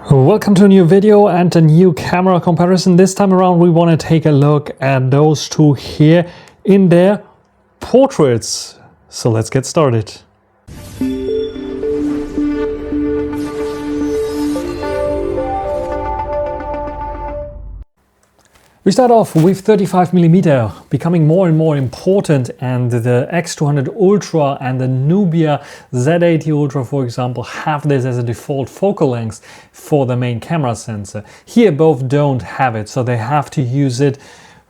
Welcome to a new video and a new camera comparison. This time around we want to take a look at those two here in their portraits. So let's get started. We start off with 35mm becoming more and more important, and the X200 Ultra and the Nubia Z80 Ultra, for example, have this as a default focal length for the main camera sensor. Here both don't have it, so they have to use it,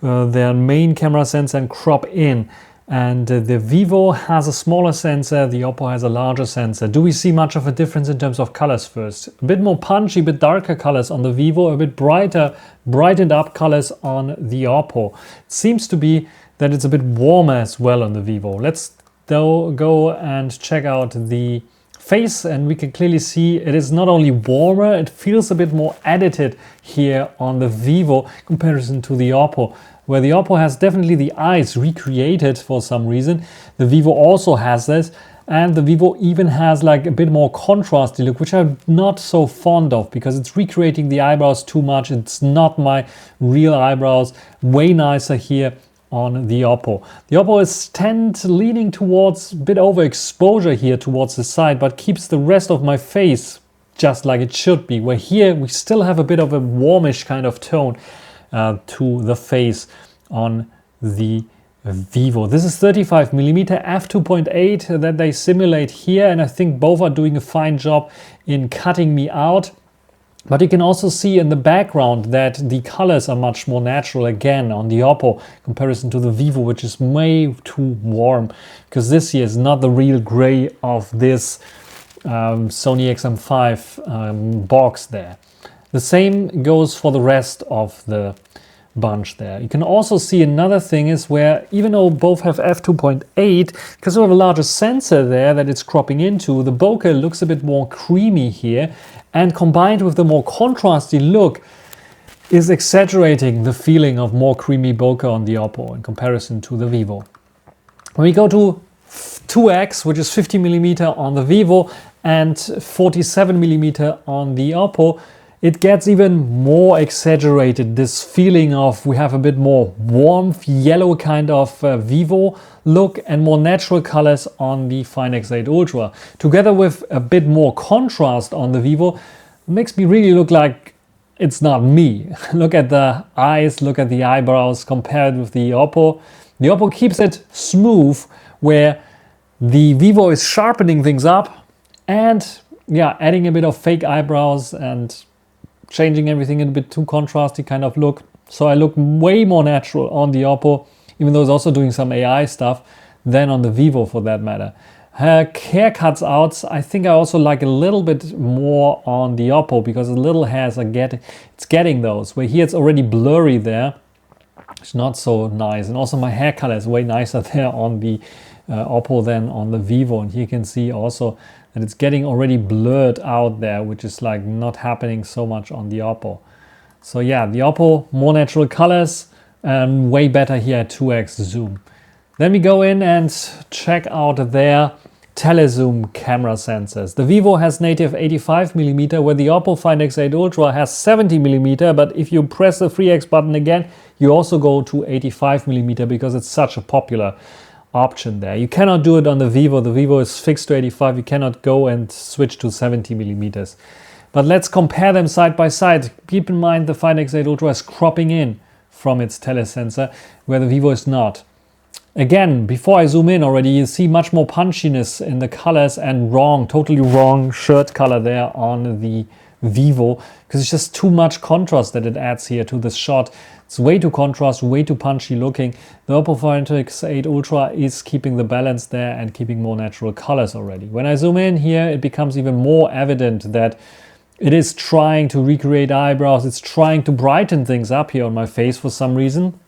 their main camera sensor, and crop in. And the Vivo has a smaller sensor, the Oppo has a larger sensor. Do we see much of a difference in terms of colors first? A bit more punchy, a bit darker colors on the Vivo, a bit brighter, brightened up colors on the Oppo. It seems to be that it's a bit warmer as well on the Vivo. Let's go and check out the face, and we can clearly see it is not only warmer, it feels a bit more edited here on the Vivo in comparison to the Oppo. Where the Oppo has definitely the eyes recreated for some reason, the Vivo also has this, and the Vivo even has like a bit more contrasty look, which I'm not so fond of because it's recreating the eyebrows too much. It's not my real eyebrows. Way nicer here on the Oppo. The Oppo is leaning towards a bit overexposure here towards the side, but keeps the rest of my face just like it should be. Where here we still have a bit of a warmish kind of tone to the face on the Vivo. This is 35mm f2.8 that they simulate here, and I think both are doing a fine job in cutting me out. But you can also see in the background that the colors are much more natural again on the Oppo in comparison to the Vivo, which is way too warm, because this here is not the real gray of this Sony XM5 box there. The same goes for the rest of the bunch there. You can also see another thing is where, even though both have f2.8, because we have a larger sensor there that it's cropping into, the bokeh looks a bit more creamy here, and combined with the more contrasty look is exaggerating the feeling of more creamy bokeh on the Oppo in comparison to the Vivo. When we go to 2x, which is 50mm on the Vivo and 47mm on the Oppo, it gets even more exaggerated, this feeling of we have a bit more warmth, yellow kind of Vivo look, and more natural colors on the Find X8 Ultra. Together with a bit more contrast on the Vivo, makes me really look like it's not me. Look at the eyes, look at the eyebrows compared with the Oppo. The Oppo keeps it smooth, where the Vivo is sharpening things up and adding a bit of fake eyebrows and changing everything in a bit too contrasty kind of look. So I look way more natural on the Oppo, even though it's also doing some AI stuff, than on the Vivo for that matter. Haircuts out, I think I also like a little bit more on the Oppo, because the little hairs it's getting those. Where here it's already blurry there. It's not so nice. And also my hair color is way nicer there on the Oppo than on the Vivo. And here you can see also that it's getting already blurred out there, which is like not happening so much on the Oppo. So yeah, the Oppo, more natural colors, and way better here at 2x zoom. Then we go in and check out their telezoom camera sensors. The Vivo has native 85mm, where the Oppo Find X8 Ultra has 70mm, but if you press the 3x button again, you also go to 85mm because it's such a popular option there. You cannot do it on the Vivo. The Vivo is fixed to 85. You cannot go and switch to 70mm. But let's compare them side by side. Keep in mind the Find X8 Ultra is cropping in from its telesensor, where the Vivo is not. Again, before I zoom in already, you see much more punchiness in the colors, and totally wrong shirt color there on the Vivo, because it's just too much contrast that it adds here to this shot. It's way too contrast, way too punchy looking. The Oppo Find X8 Ultra is keeping the balance there and keeping more natural colors already. When I zoom in here, it becomes even more evident that it is trying to recreate eyebrows. It's trying to brighten things up here on my face for some reason,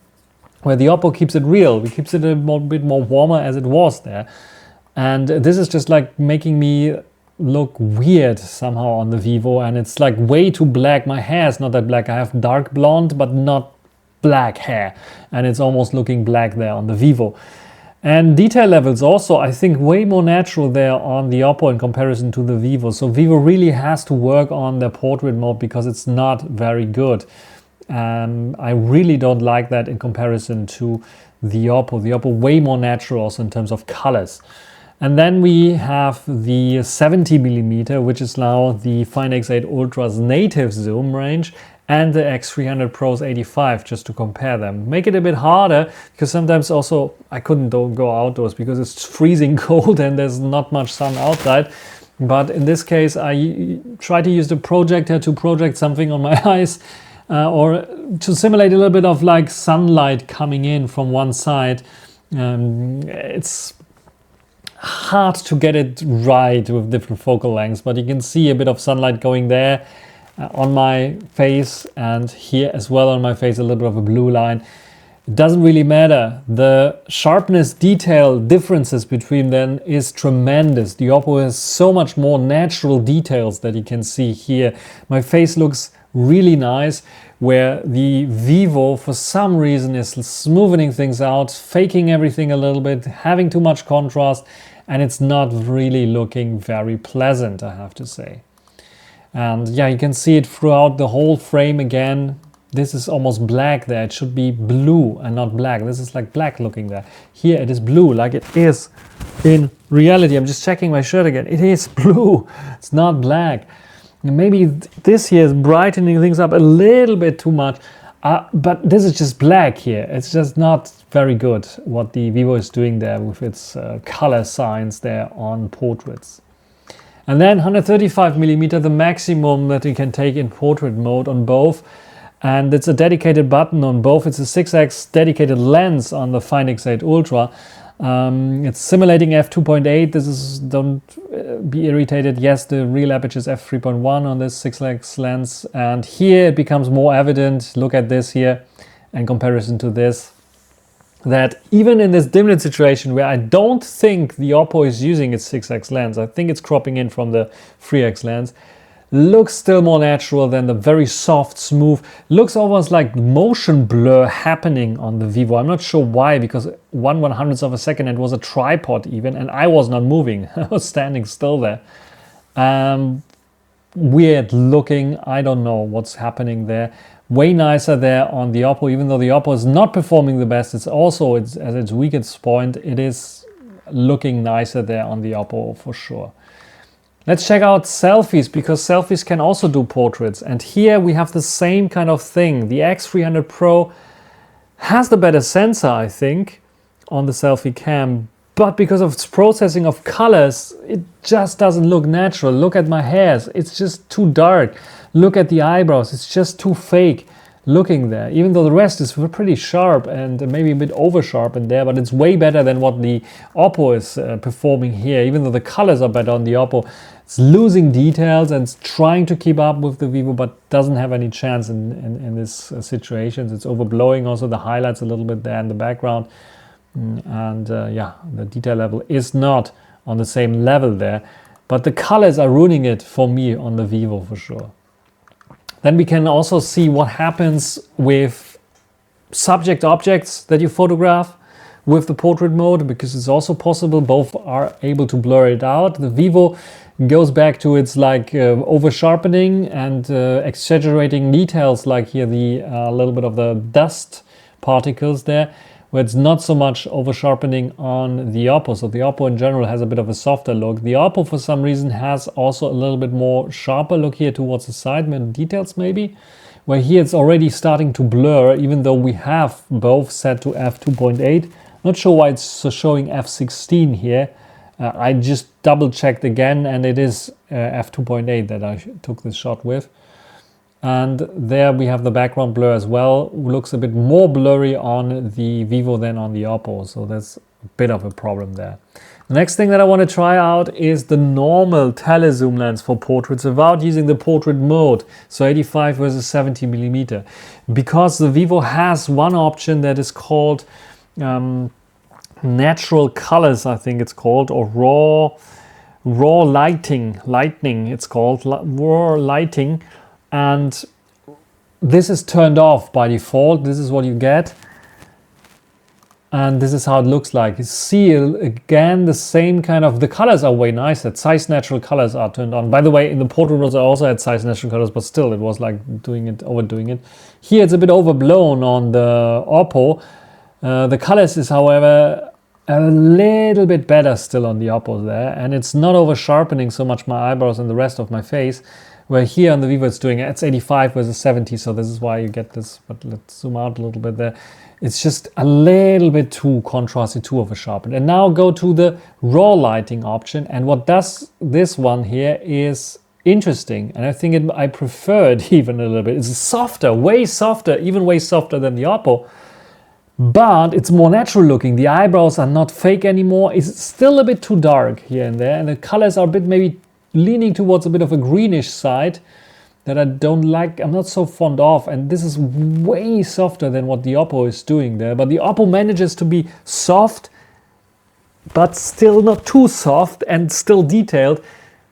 where the Oppo keeps it real. It keeps it a bit more warmer as it was there. And this is just like making me look weird somehow on the Vivo, and it's like way too black. My hair is not that black. I have dark blonde, but not black hair, and it's almost looking black there on the Vivo. And detail levels also, I think, way more natural there on the Oppo in comparison to the Vivo. So Vivo really has to work on their portrait mode because it's not very good. I really don't like that in comparison to the Oppo. The Oppo way more natural also in terms of colors. And then we have the 70mm, which is now the Find X8 Ultra's native zoom range, and the X300 Pro's 85, just to compare them. Make it a bit harder, because sometimes also I couldn't go outdoors because it's freezing cold and there's not much sun outside. But in this case, I try to use the projector to project something on my eyes, or to simulate a little bit of like sunlight coming in from one side. It's hard to get it right with different focal lengths, but you can see a bit of sunlight going there on my face, and here as well on my face a little bit of a blue line. It doesn't really matter. The sharpness detail differences between them is tremendous. The Oppo has so much more natural details that you can see here. My face looks really nice, where the Vivo for some reason is smoothing things out, faking everything a little bit, having too much contrast, and it's not really looking very pleasant, I have to say. And yeah, you can see it throughout the whole frame again. This is almost black there. It should be blue and not black. This is like black looking there. Here it is blue, like it is in reality. I'm just checking my shirt again. It is blue. It's not black. Maybe this here is brightening things up a little bit too much. But this is just black here. It's just not very good what the Vivo is doing there with its color science there on portraits. And then 135mm, the maximum that you can take in portrait mode on both. And it's a dedicated button on both. It's a 6x dedicated lens on the Find X8 Ultra. It's simulating f2.8. This is, don't be irritated. Yes, the real aperture is f3.1 on this 6x lens. And here it becomes more evident. Look at this here in comparison to this, that even in this dim lit situation where I don't think the Oppo is using its 6x lens, I think it's cropping in from the 3x lens, looks still more natural than the very soft, smooth, looks almost like motion blur happening on the Vivo. I'm not sure why, because 1/100th of a second, it was a tripod even, and I was not moving. I was standing still there. Weird looking, I don't know what's happening there. Way nicer there on the Oppo, even though the Oppo is not performing the best. It's also, at its weakest point, it is looking nicer there on the Oppo for sure. Let's check out selfies, because selfies can also do portraits. And here we have the same kind of thing. The X300 Pro has the better sensor, I think, on the selfie cam. But because of its processing of colors, it just doesn't look natural. Look at my hairs. It's just too dark. Look at the eyebrows. It's just too fake looking there. Even though the rest is pretty sharp and maybe a bit over sharp in there, but it's way better than what the Oppo is performing here. Even though the colors are better on the Oppo, it's losing details and it's trying to keep up with the Vivo, but doesn't have any chance in this situations. It's overblowing also the highlights a little bit there in the background. And yeah, the detail level is not on the same level there, but the colors are ruining it for me on the Vivo for sure. Then we can also see what happens with subject objects that you photograph with the portrait mode, because it's also possible. Both are able to blur it out. The Vivo goes back to its like over sharpening and exaggerating details, like here the little bit of the dust particles there, where it's not so much over sharpening on the Oppo. So the Oppo in general has a bit of a softer look. The Oppo for some reason has also a little bit more sharper look here towards the side details maybe, where here it's already starting to blur, even though we have both set to f2.8. Not sure why it's showing f16 here. I just double checked again, and it is f2.8 that I took this shot with. And there we have the background blur as well. Looks a bit more blurry on the Vivo than on the Oppo, so that's a bit of a problem there. The next thing that I want to try out is the normal telezoom lens for portraits without using the portrait mode, so 85 versus 70mm, because the Vivo has one option that is called natural colors, I think it's called, or raw lightning it's called, raw lighting. And this is turned off by default. This is what you get. And this is how it looks like. You see again the same kind of, the colors are way nice. That size natural colors are turned on. By the way, in the portrait mode I also had size natural colors, but still it was like overdoing it. Here it's a bit overblown on the Oppo. The colors is, however, a little bit better still on the Oppo there, and it's not over sharpening so much my eyebrows and the rest of my face. Where here on the Vivo it's doing it. It's 85 versus 70, so this is why you get this. But let's zoom out a little bit there. It's just a little bit too contrasty, too over sharpened. And now go to the raw lighting option. And what does this one here is interesting. And I think I prefer it even a little bit. It's softer, way softer, even way softer than the Oppo. But it's more natural looking. The eyebrows are not fake anymore. It's still a bit too dark here and there. And the colors are a bit maybe leaning towards a bit of a greenish side that I don't like, I'm not so fond of, and this is way softer than what the Oppo is doing there. But the Oppo manages to be soft, but still not too soft and still detailed,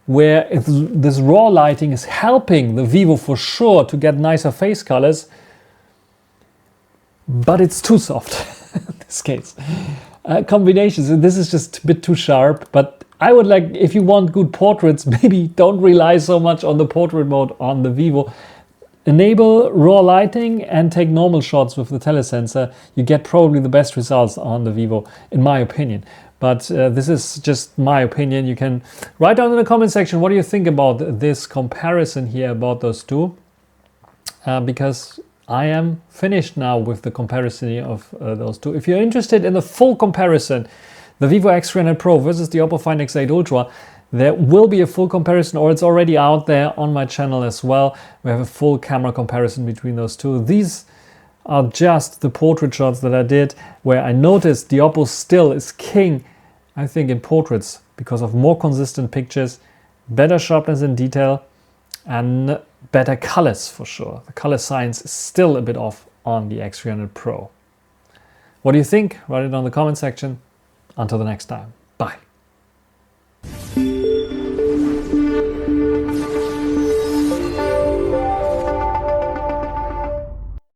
where this raw lighting is helping the Vivo for sure to get nicer face colors, but it's too soft in this case. Combinations, this is just a bit too sharp, but I would like, if you want good portraits, maybe don't rely so much on the portrait mode on the Vivo. Enable raw lighting and take normal shots with the telesensor. You get probably the best results on the Vivo, in my opinion. But this is just my opinion. You can write down in the comment section what do you think about this comparison here about those two. Because I am finished now with the comparison of those two. If you're interested in the full comparison, the Vivo X300 Pro versus the Oppo Find X8 Ultra, there will be a full comparison, or it's already out there on my channel as well. We have a full camera comparison between those two. These are just the portrait shots that I did, where I noticed the Oppo still is king, I think, in portraits because of more consistent pictures, better sharpness and detail, and better colors for sure. The color science is still a bit off on the X300 Pro. What do you think? Write it down in the comment section. Until the next time.